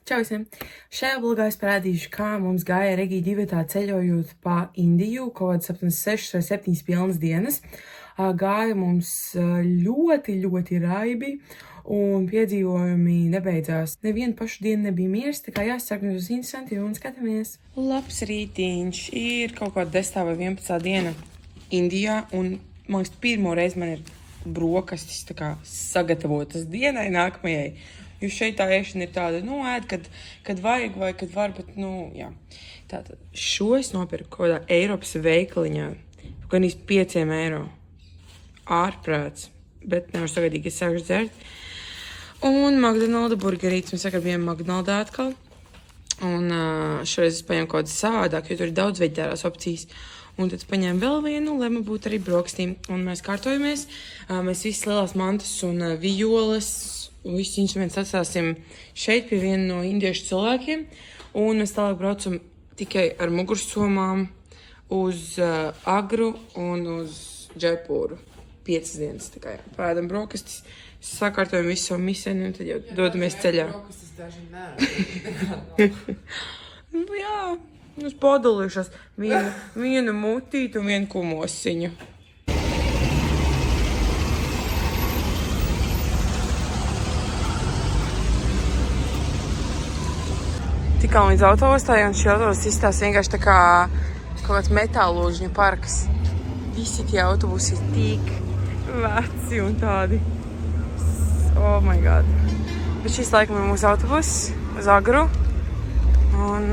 Čau visiem! Šajā vlogā es parādīšu, kā mums gāja Regija divatā ceļojot pa Indiju, kaut kādas 6 vai 7 pilnas dienas. Gāja mums ļoti raibi un piedzīvojumi nebeidzās. Nevienu pašu dienu nebija miers, tā kā jāsaka, mums interesanti un skatāmies. Labs rītiņš, ir kaut kāda 10 vai 11 diena Indijā un, man liekas, pirmo reizi man ir brokastis tā kā sagatavotas dienai nākamajai. Jo šeit tā ēšana ir tāda, ēd, kad vajag vai kad var, bet, jā. Tātad šo es nopirku kaut kādā Eiropas veikaliņā, gan īsti 5 eiro. Ārprāts, bet nevar sagaidīt, es sākšu dzert. Un McDonalda burgerītes, mēs sakam bijām McDonaldā atkal. Un šoreiz es paņēmu kaut kādu savādāk, jo tur ir daudz veģetārās opcijas. Un tad paņēmu vēl vienu, lai man būtu arī brokstīm. Un mēs kārtojamies, mēs visas lielās mantas un violes, visus instrumentus atstāsim šeit pie viena no indiešu cilvēkiem. Un mēs tālāk braucam tikai ar mugursomām uz Agru un uz Džaipūru. 5 dienas tikai. Pēdam brokastis, sakārtojam visu savu misēni un tad jau dodamies ceļā. Brokastis daži nē. Jā, mēs padalījušās vienu mutītu un vienu kumosiņu. Tikām līdz autostai, un šī autobusa izstās vienkārši tā kā kaut kāds metālūžņu parks. Visi tie autobusi ir tik veci un tādi. Oh my god. Bet šis laikam ir mūsu autobus uz Agru. Un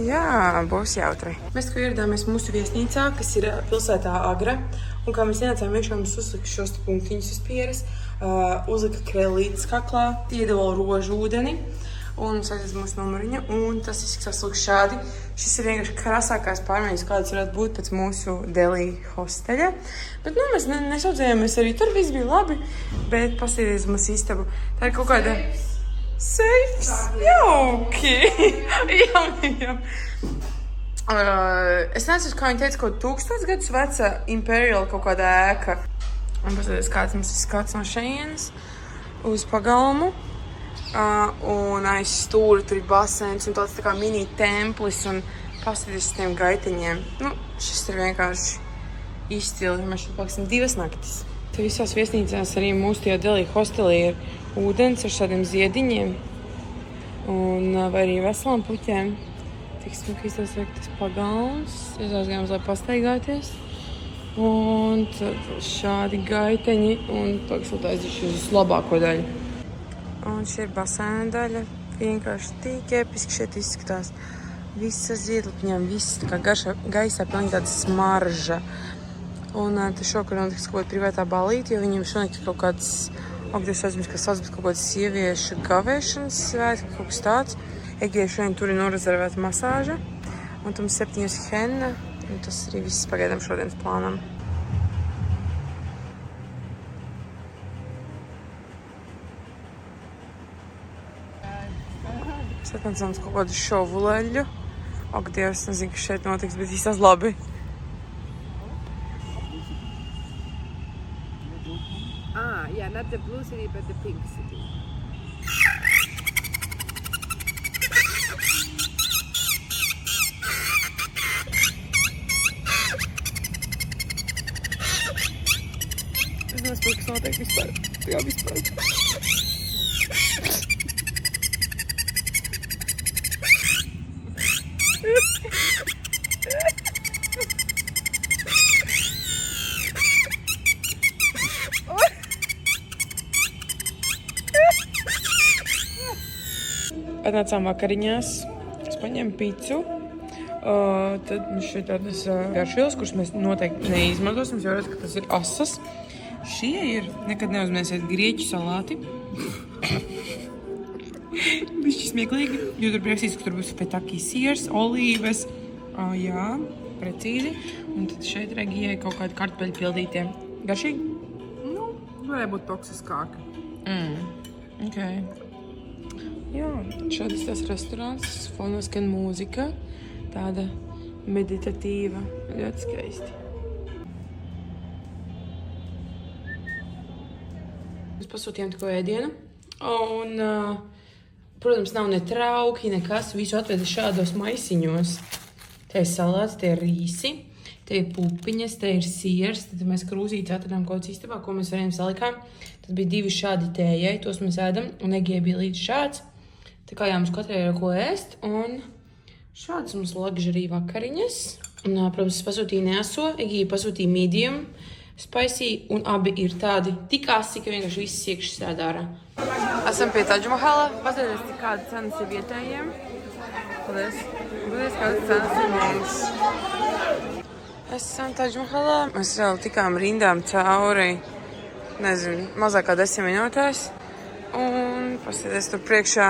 jā, būs jautri. Mēs tikko ieradāmies mūsu viesnīcā, kas ir pilsētā Agra. Un kā mēs ienācām iekšā, mums uzlika šos punktiņus uz pieres, uzlika krellītes kaklā, iedeva rožu ūdeni. Un mums aizies mūsu numuriņa, un tas izskatās lūk šādi. Šis ir vienkārši krasākās pārmaiņas, kādas varētu būt pēc mūsu Delī hosteļa. Bet, mēs nesaudzējāmies arī, tur viss bija labi, bet paskatīties mūsu istabu. Tā ir kaut kāda... Seifs! Jauki! Jā. Es neatceros, kā viņi teica, kaut 1000 gadus veca Imperial kaut kāda ēka. Un paskatīties, kāds mums ir skats no šeienes uz pagalmu. Un aiz stūra tur ir basēns un tāds tā kā mini templis un paskatīties uz tiem gaiteņiem. Šis ir vienkārši izcili, mēs šeit paliksim 2 naktis. Te visās viesnīcās arī mūsu tajā Delī hostelī ir ūdens ar šādiem ziediņiem un vai arī veselām puķēm. Tik smuki izsaka tas pagalms, aizgājām, lai pastaigāties. Un tad šādi gaiteņi un tagad aiziešu uz labāko daļu. Un šī ir basēna daļa, vienkārši tik episki šeit izskatās. Visas ziedlapņām, viss tā kā gaisā pilnīgi tāda smarža. Un te šokar notiks kaut kāda privātā balīte, jo viņiem šonakt ir kaut kāds, es aizmirsu, kas sauc, bet kaut kāds sieviešu gavēšanas svētki, kaut kas tāds. Egijai šodien tur ir norezervēta masāža, un tam 7 henna, un tas arī viss pagaidām šodienas plānam. Mēs atnācām uz kaut kādu šovu leļu. Ak, Dievs, nezinu, kas šeit notiks, bet visās labi. Yeah, not the blue city, but the pink city. Es nesaprotu, kas notiek vispār. Jā, vispār. Atnācām vakariņās, es paņēmu picu, tad mums šeit tādas garšvielas, kuras mēs noteikti neizmantosim, jo redz, ka tas ir asas. Šie ir, nekad neuzmēsiet, grieķu salāti. Bišķi smieklīgi, jo tur rakstīts, ka tur būs fetaki siers, olīves, jā, precīzi. Un tad šeit Regijai kaut kādi kartupeļi pildītie. Garšīgi? Varēja būt toksiskāki. Okay. Jā, šāds tas restorāns, fonos skan mūzika, tāda meditatīva, ļoti skaisti. Mēs pasūtījām tikko ēdienu, un protams, nav ne trauki, nekas. Visu atveda šādos maisiņos. Te ir salāts, te ir rīsi, te ir pupiņas, te ir siers. Tad mēs krūzītes atradām kaut kāds istabā, ko mēs varējām salikām. Tad bija 2 šādi tējai, tos mēs ēdam. Un Egijai bija līdz šāds. Tā kā jā, mums katrai ir ko ēst. Un šāds mums luxury vakariņas. Un, protams, es pasūtīju neaso, Egija pasūtīja medium, spicy, un abi ir tādi tik asi, ka vienkārši viss iekšķi strādā ārā. Esam pie Taj Mahala. Paskatieties, cik kāda cenas ir vietējiem. Paldies. Paldies, kāda cenas ir mums. Esam Taj Mahalā. Mēs vēl tikām rindām cauri, nezinu, mazāk kā 10 minūtēs. Un paskatieties, tur priekšā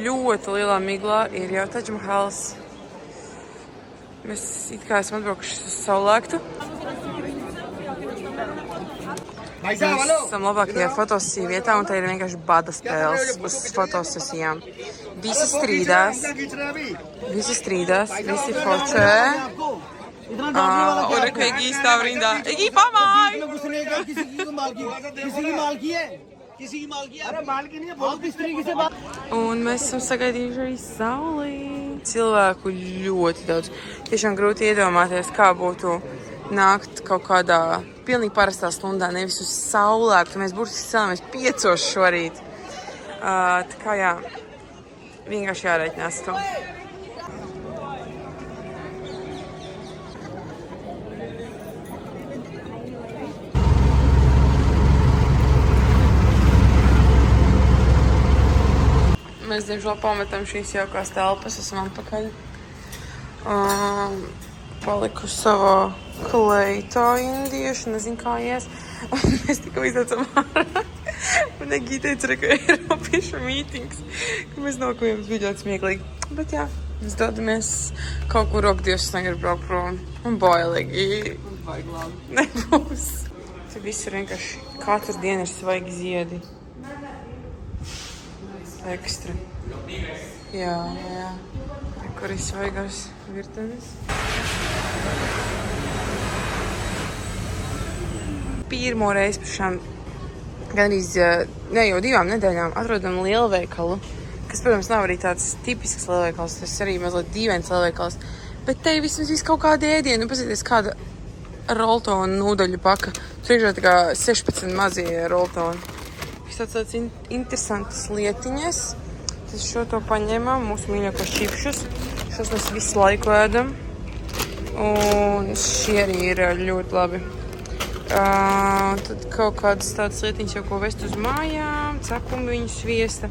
ļoti lielā miglā ir jau Taj Mahals. Mēs it kā esam atbraukuši uz saulēktu. Mēs esam labākajā fotosesiju vietā, un te ir vienkārši bada spēles uz fotosesijām. Visi strīdās, visi fočē. Un reku Egija stāv rindā. Egija, pamāj! Un mēs esam sagaidījuši arī saulī. Cilvēku ļoti daudz. Tiešām grūti iedomāties, kā būtu nākt kaut kādā pilnīgi parastā stundā, nevis uz saulēktu. Mēs burtiski cēlāmies 5 šorīt. Tā kā jā, vienkārši jārēķinās to. Mēs, diemžēl, pametam šīs jaukās telpas, esam atpakaļ. Paliku savā kleitā indiešu, nezinu kā ies. Un mēs tikko iznācam ārā. Un Egija teica, ka ir Eiropiešu mītings, ka mēs nokavējam, bija ļoti smieklīgi. Bet jā, mēs dodamies kaut kur rokdievs, negribu braukt prom. Un bailīgi. Un baigi labi. Nebūs. Te visur vienkārši katru dienu ir svaigi ziedi. Ekstra. Jā. Kur ir svaigās virtuves. Pirmo reizi pašām gandrīz, ne jau 2 nedēļām, atrodam lielveikalu, kas, protams, nav arī tāds tipisks lielveikals, tas arī mazliet dīvains lielveikals, bet te vismaz viss kaut kāda ēdiena, nu, pasieties, kāda roltona nūdaļu paka. Priekšā tā kā 16 mazie roltoni. Tāds interesantas lietiņas. Tad šo to paņēmām, mūsu mīļākos čipšus. Šos mēs visu laiku ēdam. Un šie arī ir ļoti labi. Tad kaut kādas tādas lietiņas jau ko vest uz mājām. Cepumi viņu sviesta.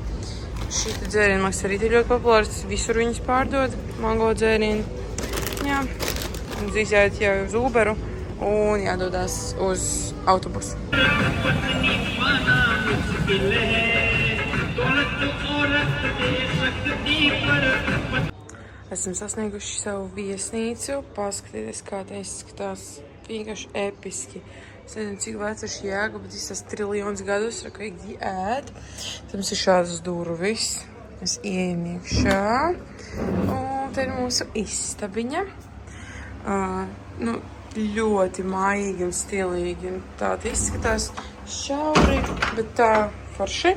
Šī dzēriena maks arī ir ļoti populārs. Visur viņus pārdod. Mango dzērieni. Jā. Un drīz jāiet jau uz Uberu. Un jādodās uz autobusu. Esam sasnieguši savu viesnīcu. Paskatieties, kā tā izskatās. Vienkārši episki. Es nezinu, cik vecs ir šī ēka, bet tas triljonus gadus, ka Egija ēd. Tad mums ir šādas durvis. Mēs ieejam iekšā. Un te ir mūsu istabiņa. Ļoti mājīgi un stilīgi. Un tāda izskatās šauri, bet tā forši.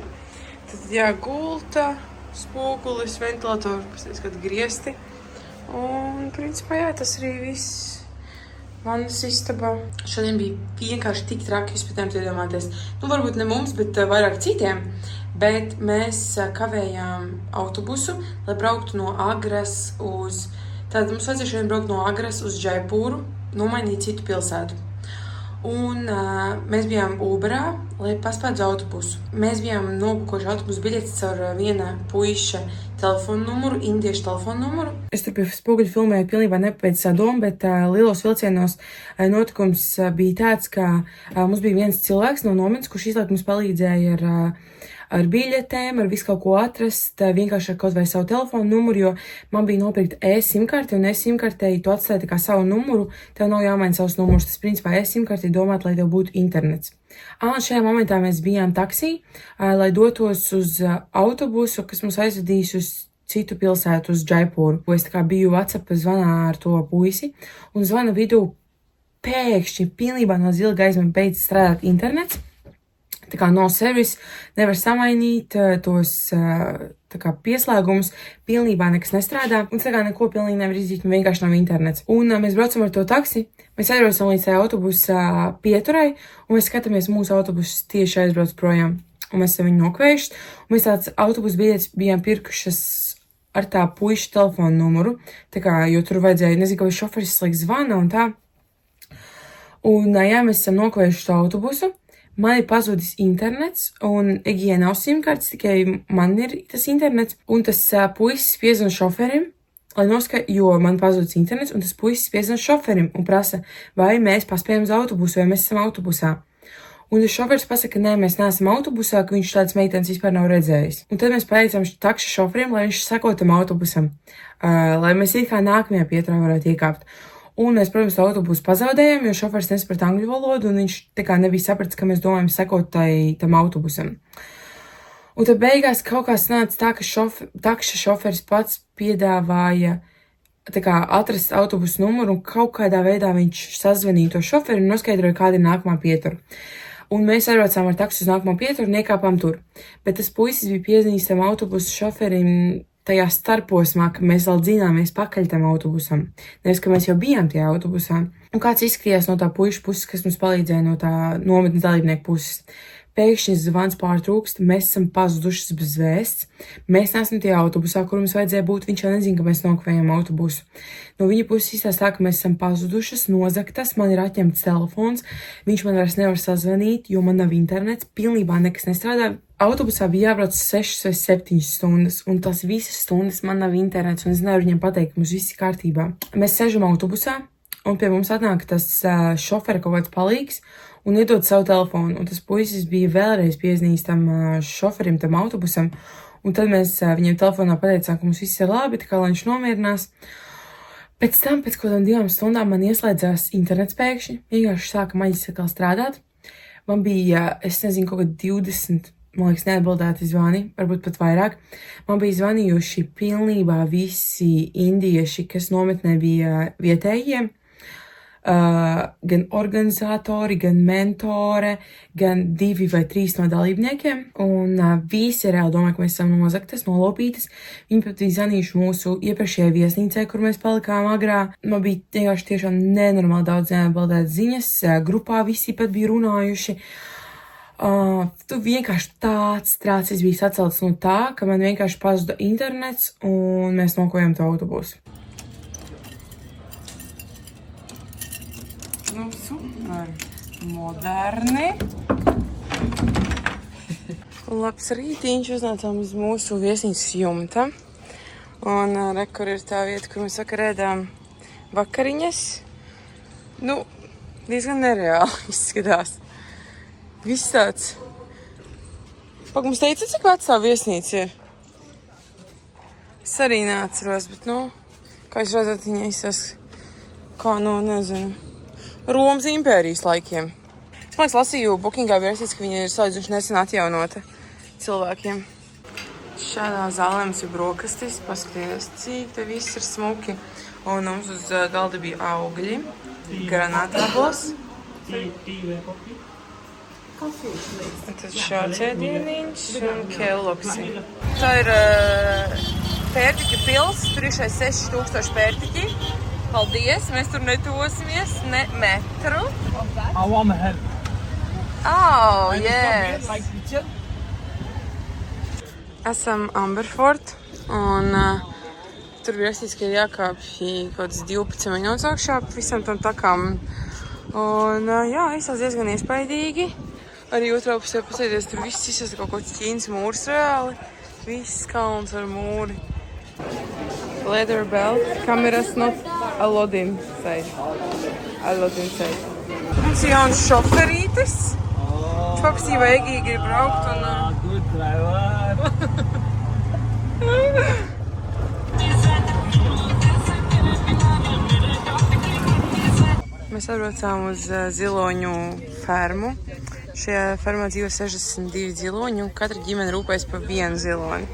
Tad gulta, spogulis, ventilators, pasties, kad griesti. Un, principā, jā, tas arī viss. Vannas istabā. Šodien bija vienkārši tik traki, jūs pēc tiem iedomāties. Nu, varbūt ne mums, bet vairāk citiem. Bet mēs kavējām autobusu, lai brauktu no Agras uz... Tātad mums vajadzēja šodien braukt no Agras uz Džaipūru, nomainīt citu pilsētu. Un mēs bijām Uberā, lai paspētu uz autobusu. Mēs bijām nobukojuši autobusu biļetes caur viena puiša telefonu numuru, indiešu telefonu numuru. Es tur pie spoguļa filmēju pilnībā nepapēc savu domu, bet lielos vilcienos notikums bija tāds, ka mums bija viens cilvēks no nometnes, kurš izlaik mums palīdzēja ar biļetēm, ar visu kaut ko atrast, vienkārši ar kaut vai savu telefonu numuru, jo man bija nopirkta e-simkarte, un e-simkartei tu atstāji tā kā savu numuru, tev nav jāmaina savus numurus. Tas principā e-simkarte ir domāta, lai tev būtu internets. Šajā momentā mēs bijām taksī, lai dotos uz autobusu, kas mums aizvedīs uz citu pilsētu, uz Džaipūru. Es tā kā biju WhatsApp zvanā ar to puisi, un zvana vidū pēkšņi pilnībā no zila gaisma beidz strādāt internets. tā kā no sevis, nevar samainīt tos tā kā pieslēgumus, pilnībā nekas nestrādā, un tā kā neko pilnīgi nevar izdarīt, un vienkārši nav internets. Un mēs braucam ar to taksi, mēs aizbraucam līdz autobusa pieturai, un mēs skatāmies, mūsu autobus tieši aizbrauc projām, un mēs esam viņu nokvējuši, un mēs tāds autobusu biļetes bijām pirkušas ar tā puiša telefonu numuru, tā kā, jo tur vajadzēja, nezinu, ka šoferis slēgt zvana un tā. Un, jā, mēs esam nokvējuši to autobusu. Man ir pazudis internets, un Egijai nav simkartes, tikai man ir tas internets. Un tas puisis piezvan šoferim, jo man pazudis internets, un tas puisis piezvan šoferim un prasa, vai mēs paspējam uz autobusu, vai mēs esam autobusā. Un tas šoferis pasaka, ka nē, mēs neesam autobusā, ka viņš tādas meitenes vispār nav redzējis. Un tad mēs pateicām takša šoferim, lai viņš seko tam autobusam, lai mēs it kā nākamajā pieturā varētu iekāpt. Un mēs, protams, autobusu pazaudējām, jo šoferis nesaprata angļu valodu, un viņš tā kā nebija sapratis, ka mēs domājam sekot tam autobusam. Un tad beigās kaut kā sanāca tā, ka takša šoferis pats piedāvāja tā kā atrast autobusu numuru, un kaut kādā veidā viņš sazvanīja to šoferi un noskaidroja, kāda ir nākamā pietura. Un mēs aizbraucām ar taksu uz nākamo pieturu un iekāpām tur. Bet tas puisis bija piezīmējis tam autobusu šoferim tajā starposmā, ka mēs vēl dzināmies pakaļ tam autobusam. Nevis, ka mēs jau bijām tajā autobusā. Un kāds izskatījās no tā puiša puses, kas mums palīdzēja no tā nometnes dalībnieku puses. Pēkšņi zvans pārtrūkst, mēs esam pazudušas bez vēsts. Mēs neesam tajā autobusā, kur mums vajadzēja būt. Viņš jau nezina, ka mēs nokavējam autobusu. No viņa puses izstāstā, ka mēs esam pazudušas, nozagtas, man ir atņemts telefons. Viņš man vairs nevar sazvanīt, jo man nav internets, pilnībā nekas nestrādā. Autobusā bija jābrauc 6 vai 7 stundas, un tās visas stundas man nav internets, un es nevaru viņiem pateikt, ka mums viss ir kārtībā. Mēs sežam autobusā, un pie mums atnāk tas šofera kaut kāds palīgs, un iedod savu telefonu, un tas puisis bija vēlreiz piezīmējis tam šoferim, tam autobusam, un tad mēs viņiem telefonā pateicām, ka mums viss ir labi, tā kā lai viņš nomierinās. Pēc tam, pēc kaut kādām 2 stundām man ieslēdzās internets pēkšņi, vienkārši sāka maģiski atkal strādāt. Man bija, es nezinu, kaut kā 20, man liekas, neatbildēti zvani, varbūt pat vairāk. Man bija zvanījuši pilnībā visi indieši, kas nometnē bija vietējie, gan organizatori, gan mentore, gan 2 vai 3 no dalībniekiem. Un visi reāli domāja, ka mēs esam nozagtas, nolopītas. Viņi pat bija zvanījuši mūsu iepriekšējai viesnīcai, kur mēs palikām agrā. Man bija vienkārši tiešām nenormāli daudz neatbildētas ziņas. Grupā visi pat bija runājuši. Tu vienkārši tāds trācis bija sacelts no tā, ka man vienkārši pazuda internets un mēs nokojam to autobusu. Nu, super. Moderni. Labs rītiņš, uznācām uz mūsu viesnīcas jumta. Un re, kur ir tā vieta, kur mēs vakar ēdām vakariņas. Nu, diezgan nereāli izskatās. Viss tāds. Pak, mums teica, cik vecā viesnīca ir? Es arī neatceros, bet, kā jūs redzat, viņa izsaka, kā nezinu, Romas impērijas laikiem. Es man lasīju Bookingā viesnīca, ka viņa ir salīdzinoši nesen atjaunota cilvēkiem. Šādā zālē mums ir brokastis, paskaties, cik te viss ir smuki. Un mums uz galda bija augļi, granātābos. Un tad šāds ēdieniņš un kelloksi. Tā ir pērtiķu pils, tur ir 6000 pērtiķi. Paldies, mēs tur netosimies ne metru. Oh, yes. Esam Amberford un tur bija rakstīts, ka ir jākāpj kaut kāds 12 minūtes augšā pa visam tam takām. Un jā, izsās diezgan iespaidīgi. Arī otrā pusē pasēties, tur viss izsās kaut kāds Ķīnas mūrs reāli. Viss kalns ar mūri. Leather belt. Kameras not Aladdin side. Aladdin side. Mums ir jauns šoferītis. Viņš paprasīja, vai Egija grib braukt un... Good driver. Mēs atbraucām uz ziloņu fermu. Šajā fermā dzīvo 62 ziloņi, un katra ģimene rūpējas par vienu ziloni.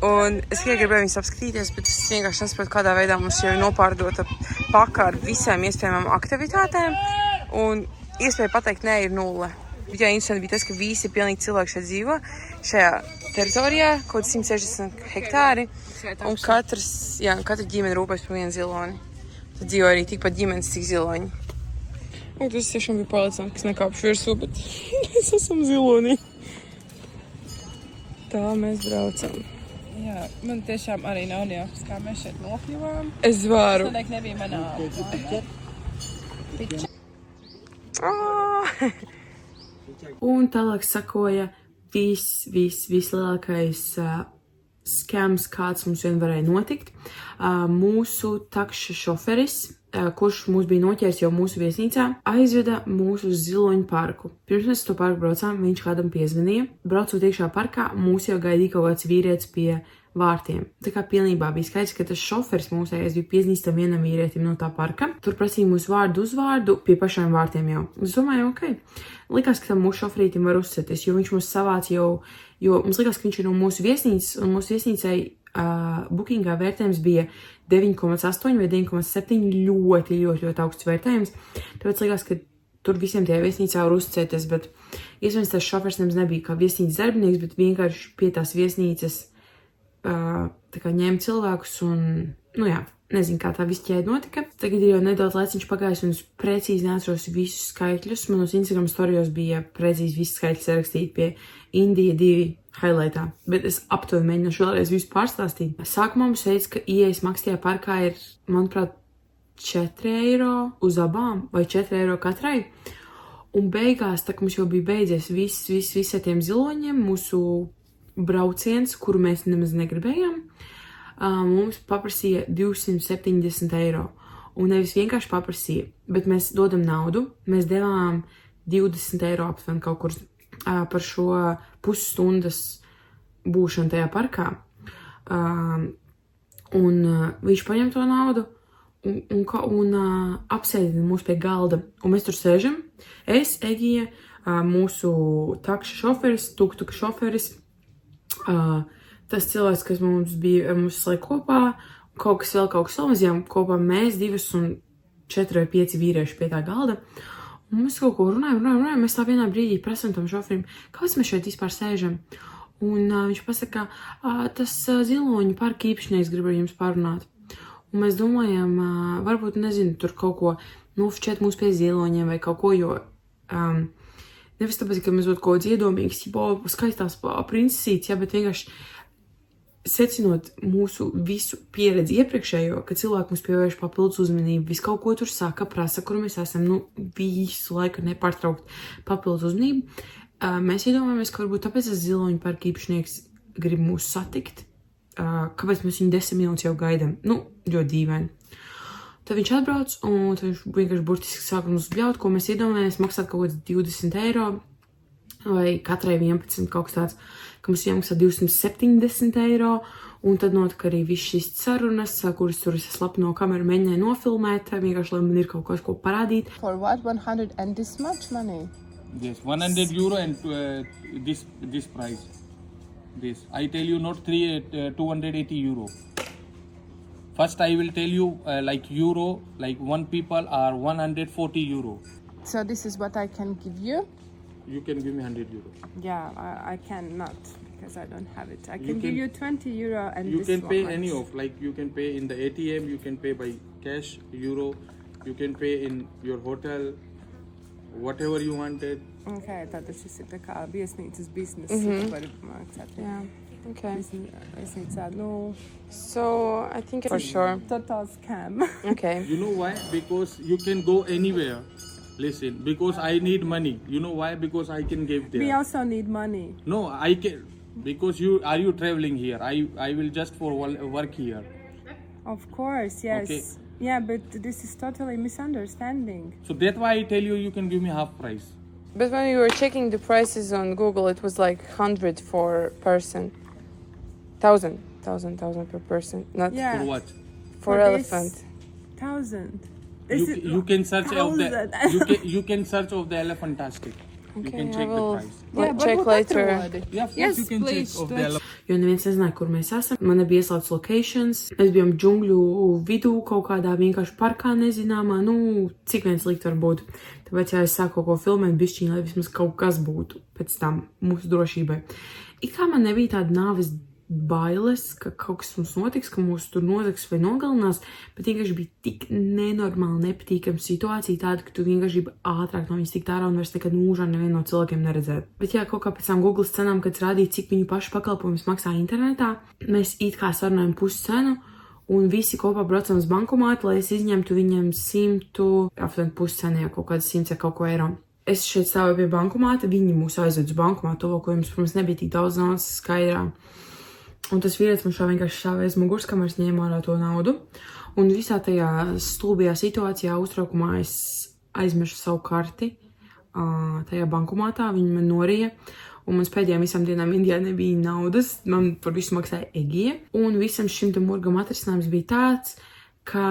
Un es tikai gribēju viņus apskatīties, bet es vienkārši nesaprotu, kādā veidā mums jau ir nopārdota paka ar visām iespējamām aktivitātēm, un iespēja pateikt nē ir 0. video interesanti bija tas, ka visi pilnīgi cilvēki šeit dzīvo šajā teritorijā, kaut 160 hektāri, un katra ģimene rūpēs par vienu ziloni. Tad dzīvo arī tikpat ģimenes, cik ziloņi. Un tas tiešām bija pārliecināti, ka es nekāpšu virsū, bet mēs esam zilonī. Tā mēs braucam. Jā, man tiešām arī nav neapis, kā mēs šeit nokļuvām. Es varu. Tas nebija manā. Un tālāk sakoja vislielākais skams, kāds mums vien varēja notikt. Mūsu takša šoferis, kurš mūs bija noķēris jau mūsu viesnīcā, aizveda mūs uz Ziloņu parku. Pirms mēs to parku braucām, viņš kādam piezvanīja. Braucot iekšā parkā, mūs jau gaidīja kaut kāds vīrietis pie vārtiem. Tā kā pilnībā bija skaidrs, ka tas šoferis mūsējais bija piezvanījis tam vienam vīrietim no tā parka. Tur prasīja mūsu vārdu uzvārdu pie pašiem vārtiem jau. Es domāju, ok. Likās, ka tam mūsu šoferītim var uzsēties, jo viņš mūs savāca jau, jo mums likās, ka viņš ir no mūsu viesnīcas, un mūsu viesnīcai bookingā vērtējums bija 9,8 vai 9,7 ļoti augsts vērtējums. Tāpēc likās, ka tur visiem tajā viesnīcā var uzsēties, bet iespējams tas šoferis nemaz nebija kā viesnīcas darbinieks, bet vienkārši pie tās viesnīcas tā kā ņēma cilvēkus un, nezinu, kā tā viss ķēde notika. Tagad ir jau nedaudz laiciņš pagājis un es precīzi neatceros visus skaitļus. Manos Instagram storijos bija precīzi visi skaitļi sarakstīti pie Indija 2 highlightā, bet es aptuveni mēģināšu vēlreiz visu pārstāstīt. Sākumā mums teica, ka ieejas maksa tajā parkā ir, manuprāt, 4 eiro uz abām vai 4 eiro katrai. Un beigās, tā kā mums jau bija beidzies viss ar tiem ziloņiem, mūsu brauciens, kuru mēs nemaz negribējām, mums paprasīja 270 eiro. Un nevis vienkārši paprasīja, bet mēs dodam naudu. Mēs devām 20 eiro aptuveni kaut kur par šo pusstundas būšanu tajā parkā. Un viņš paņem to naudu un apsēdina mūs pie galda. Un mēs tur sēžam. Es, Egija, mūsu takša šoferis, tuktuka šoferis, tas cilvēks, kas mums bija, mums slēg kopā, kaut kas vēl, mēs bijām kopā mēs divas un 4 vai 5 vīrieši pie tā galda. Un mēs kaut ko runājam, mēs tā vienā brīdī prasam tam šoferim, kāpēc mēs šeit vispār sēžam. Un viņš pasaka, tas Ziloņu parka īpašnieks grib ar jums parunāt. Un mēs domājam, varbūt, nezinu, tur kaut ko nofočēt mūs pie ziloņiem vai kaut ko, jo nevis tāpēc, ka mēs būtu kaut kāds iedomīgs, skaistās princesītes, bet vienkārši secinot mūsu visu pieredzi iepriekšējo, ka cilvēki mums pievērš papildus uzmanību, visu kaut ko tur saka, prasa, kur mēs esam, visu laiku nepārtraukt papildus uzmanību. Mēs iedomājamies, ka varbūt tāpēc tas Ziloņu parka īpašnieks grib mūs satikt, kāpēc mēs viņu 10 minūtes jau gaidam, ļoti dīvaini. Tad viņš atbrauc, un tad viņš vienkārši burtiski sāk mums bļaut, ko mēs iedomājamies, maksāt kaut kāds 20 eiro, vai katrai 11 kaut kas tāds, ka mums jāmaksā 270 eiro, un tad notika arī viss šīs sarunas, kuras tur es slapno kameru mēģināju nofilmēt, vienkārši, lai man ir kaut kas, ko parādīt. For what? 100 and this much money? Yes, 100 euro and this price. This I tell you not 280 euro. First I will tell you like euro, like one people are 140 euro. So this is what I can give you? You can give me 100 euro. Yeah, I cannot because I don't have it. I can give you 20 euro and you this can pay much. any of, like you can pay in the ATM, you can pay by cash, euro, you can pay in your hotel, whatever you wanted. Okay, tad šis ir tā kā viesnīcas biznes. Var maksāt. Yeah, okay. Viesnīcā, So, I think for sure. Total scam. Okay. You know why? Because you can go anywhere. Listen, because I need money. You know why? Because I can give there. We also need money. No, I can. Because you traveling here? I will just for work here. Of course, yes. Okay. Yeah, but this is totally misunderstanding. So that's why I tell you, you can give me half price. But when we were checking the prices on Google, it was like 100 for person. 1,000 per person. Not Yeah. For what? for For elephant. this, 1,000. You can search of the 1,000. you can search of the elephantastic. You Okay, can I check the will price. check later. Yeah, of course Yes, you can please, check of the let's- elephant. jo neviens nezināja, kur mēs esam. Man nebija ieslēgts locations. Mēs bijām džungļu vidū kaut kādā vienkārši parkā nezināmā, cik viens likt var būt. Tāpēc, ja es sāku kaut ko filmēt bišķiņ, lai vismaz kaut kas būtu pēc tam mūsu drošībai. It kā man nebija tāda nāves bailes, ka kaut kas mums notiks, ka mūs tur notiks vai nogalinās, bet vienkārši bija tik nenormāli nepatīkama situācija tāda, ka tu vienkārši gribi ātrāk no viņas tikt ārā un vairs nekad mūžā nevienu no cilvēkiem neredzēt. Bet jā, kaut kā pēc tām Google cenām, kad rādīja, cik viņu pašu pakalpojumus maksā internetā, mēs it kā sarunājam pusi cenu un visi kopā braucam uz bankomātu, lai es izņemtu viņiem 100, aptuveni pusi cenā, kaut kādas 100 kaut ko eiro. Es šeit stāvēju pie bankomāta, viņi mūs aizved uz bankomātu, tuvokojums, protams, nebija tik daudz naudas skaidrā. Un tas vīrietis man šā vienkārši stāvēja aiz muguras, kamēr es ņēmu ārā to naudu. Un visā tajā stulbajā situācijā uztraukumā es aizmirsu savu karti tajā bankomātā, viņi man norija. Un mums pēdējām visām dienām Indijā nebija naudas, man par visu maksāja Egija. Un visam šim tam murgam atrisinājums bija tāds, ka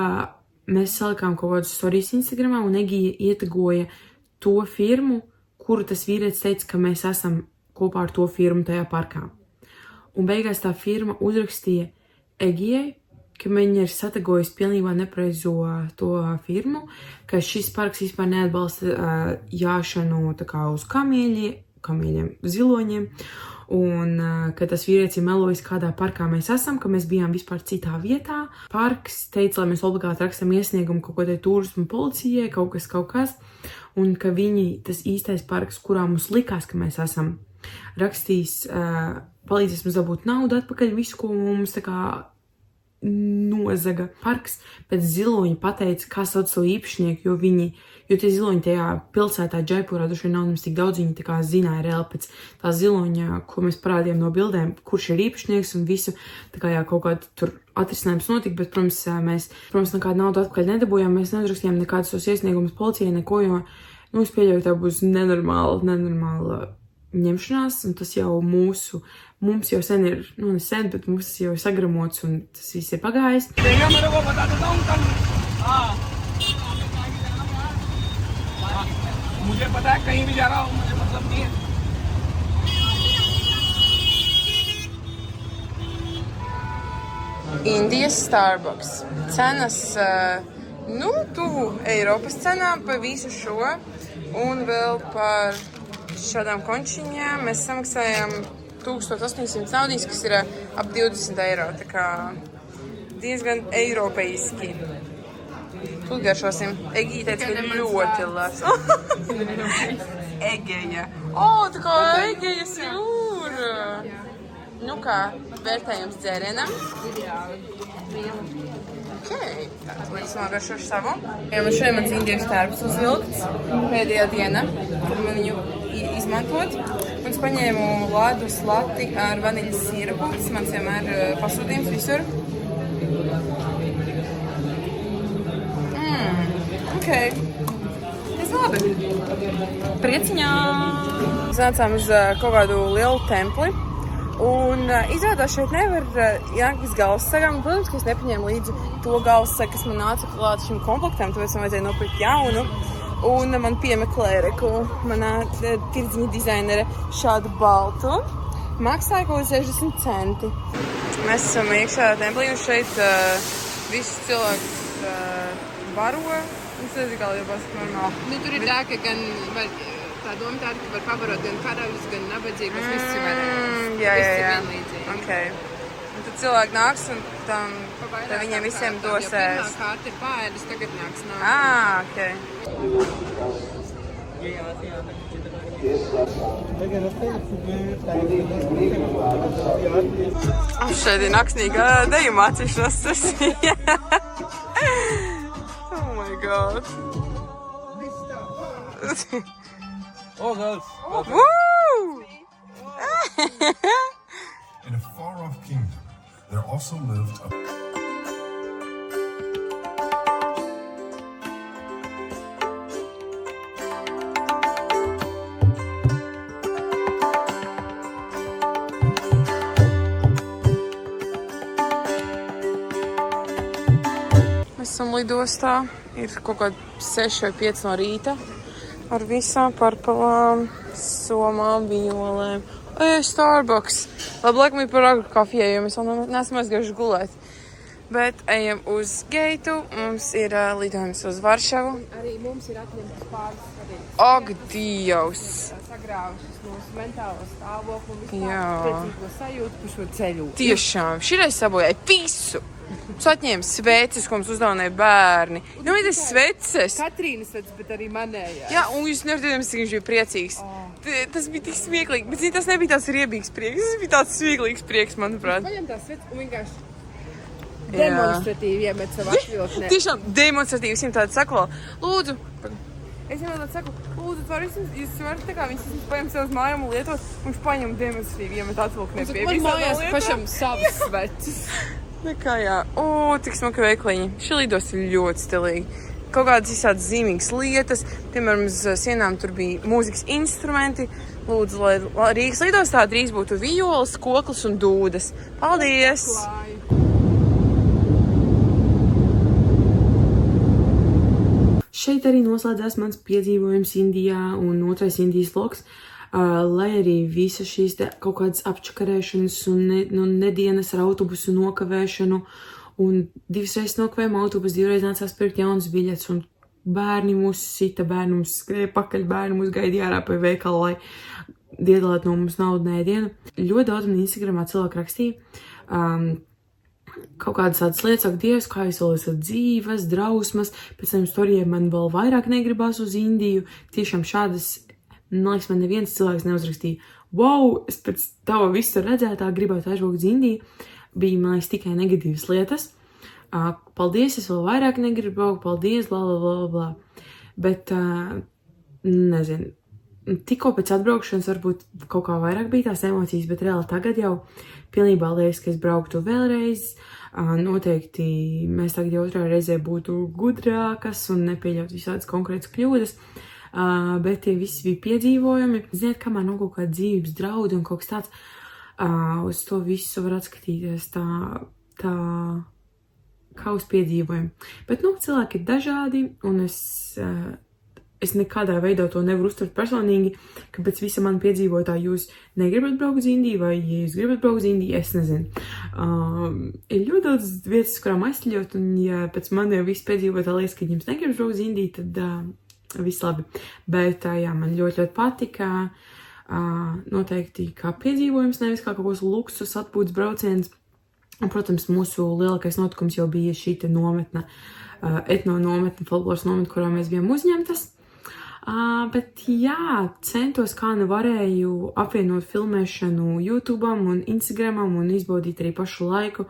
mēs salikām kaut kādus stories Instagramā un Egija ietegoja to firmu, kuru tas vīrietis teica, ka mēs esam kopā ar to firmu tajā parkā. Un beigās tā firma uzrakstīja Egijai, ka viņi ir sategojusi pilnībā nepareizo to firmu, ka šis parks vispār neatbalsta jāšanu tā kā uz kamieļiem, ziloņiem, un ka tas vīrietis ir melojis, kādā parkā mēs esam, ka mēs bijām vispār citā vietā. Parks teica, lai mēs obligāti rakstam iesniegumu kaut ko te turismu policijai, kaut kas, un ka viņi, tas īstais parks, kurā mums likās, ka mēs esam, rakstīs, palīdzēs mums dabūt naudu atpakaļ, visu, ko mums tā kā nozaga. Parks pēc ziloņa pateica, kā sauc savu īpašnieku, jo tie ziloņi tajā pilsētā Džaipūrā droši vien nav mums tik daudz, viņi tā kā zināja reāli pēc tā ziloņa, ko mēs parādījām no bildēm, kurš ir īpašnieks un visu, tā kā jā, kaut kāda tur atrisinājums notika, bet, protams, mēs, nekādu naudu atpakaļ nedabūjām, mēs nedrakstījām nekādus tos iesniegumus policijai, neko, jo, es pieļauju, tā būs nenormāla ņemšanās, un tas jau mums jau sen ir, ne sen, bet mums jau ir sagramots, un tas viss ir pagājis. Indijas Starbucks. Cenas, tuvu Eiropas cenām par visu šo, un vēl par šādām končiņām mēs samaksājām 1800 naudīs, kas ir ap 20 eiro, tā kā diezgan eiropeiski. Tūlīt garšosim. Egija teica, ka ļoti labs. Egeja. Tā kā Egejas jūra. Nu kā, vērtējums dzērienam? Okay. Tātad mēs nogaršošu savu. Man šodien mans Indijas Starbucks uzvilkts pēdējā diena, kad man viņu izmantot. Un es paņēmu ledus lati ar vaniļas sīrupu. Tas mans vienmēr pasūtījums visur. Okay. Tas labi. Prieciņā. Nācām uz kaut kādu lielu templi. Un izrādās šeit nevar jānāk bez galvassagām. Protams, ka es nepaņēmu līdzi to galvassagu, kas man nāca klāt šim komplektam, tāpēc man vajadzēja nopirkt jaunu. Un man piemeklēja, ka manā tirdziņa dizainere šādu baltu maksāja kaut 60 centi. Mēs esam iekšā templī un šeit visus cilvēkus baro. Un tas ir kā lielās normāli. Tur ir tā, ka gan var, tā doma tāda, ka var pabarot gan karaļus, gan nabadzīgus, viss ir varējums. Jā. Viss ir vienlīdzīgi. Okay. Un tad cilvēki nāks un tam viņiem visiem dos ēst. Pirmā kārta ir pāēdus, tagad nāks Okay. Šeit ir naksnīga deju mācīšanās sesija. Oh my god. Oh, girls. Woo! In a far-off kingdom, there also lived a... Mēs esam lidostā, ir kaut kādi 6 vai 5 no rīta ar visām parpalām, somām, violēm Starbucks. Labi, ir par agru kafijai, jo mēs vēl neesam aizgājuši gulēt. Bet ejam uz geitu, mums ir lidojums uz Varšavu. Arī mums ir atņemtas pāris svarīgas. Ak, Dievs! Sagrāvušas mūsu mentālo stāvokli un vispār Jā. priecīgo sajūtu par šo ceļu. Tiešām, šireiz sabojāja visu! Mums atņēma sveces, ko mums uzdāvināja bērni. Nu, ir tas sveces! Katrīnas sveces, bet arī manējā. Jā, un jūs nevarat, cik viņš bija priecīgs. Tas bija tik smieklīgi, bet tas nebija tāds riebīgs prieks, tas bija tāds smieklīgs prieks, manuprāt. Paņem tās sveces un vienkārši demonstratīvi iemet savu atvilknē. Tiešām demonstratīvi, visiem tādu saku, lūdzu. Es viņam tādu saku, lūdzu, jūs varat tā kā viņas paņem sev uz mājām un lietot, un viņš paņem demonstratīvi iemet atvilknē pie Man visām mājās lietām. pašam savas sveces. Nekā jā, cik smuki veikliņi. Šī lidos ir ļoti stilīgi. Kaut kādas visādas zīmīgas lietas, piemēram, uz sienām tur bija mūzikas instrumenti. Lūdzu, lai Rīgas lidostā drīz būtu violas, koklis un dūdas. Paldies! Šeit arī noslēdzās mans piedzīvojums Indijā un otrais Indijas vlogs. Lai arī visas šīs kaut kādas apčakarēšanas un nedienas ar autobusu nokavēšanu un 2 reizes nokavējām autobusu, 2 reizes nācās pirkt jaunas biļetes un bērni mūs sita, bērni mums skrēja pakaļ, bērni mūs gaidīja ārā pie veikala, lai iedalētu no mums naudu ēdienu. Ļoti daudz man Instagramā cilvēki rakstīja kaut kādas tādas lietas, saka, Dievs, kā jūs vēl esat dzīves, drausmas, pēc tam storijiem man vēl vairāk negribās uz Indiju. Tiešām šādas, man liekas, man neviens cilvēks neuzrakstīja, wow, es pēc tava visu redzētā gribētu aizbraukt uz Indiju. Bija, man liekas, tikai negatīvas lietas. Paldies, es vēl vairāk negribu braukt, paldies, bla, bla, bla, bla. Bet, nezinu, tikko pēc atbraukšanas varbūt kaut kā vairāk bija tās emocijas, bet reāli tagad jau pilnībā liekas, ka es brauktu vēlreiz. Noteikti mēs tagad jau otrā reizē būtu gudrākas un nepieļaut visādas konkrētas kļūdas. Bet tie visi bija piedzīvojumi. Ziniet, kamēr nav kaut kāda dzīvības draudi un kaut kas tāds, uz to visu var atskatīties tā kā uz piedzīvojumu. Bet, cilvēki ir dažādi, un es nekādā veidā to nevaru uztvert personīgi, ka pēc visa man piedzīvotā jūs negribat braukt uz Indiju, vai ja jūs gribat braukt uz Indiju, es nezinu. Ir ļoti daudz vietas, kurām aizceļot, un ja pēc man jau viss piedzīvotā liekas, ka jums negribas braukt uz Indiju, tad viss labi. Bet, jā, man ļoti patika. Noteikti kā piedzīvojums, nevis kā kaut kāds luksus atpūtas brauciens. Un, protams, mūsu lielākais notikums jau bija šī te nometne, etno nometne, folkloras nometne, kurā mēs bijām uzņemtas. Bet jā, centos kā nu varēju apvienot filmēšanu YouTube'am un Instagramam un izbaudīt arī pašu laiku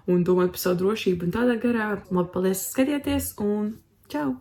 un domāt par savu drošību un tādā garā. Labi, paldies, skatieties un čau!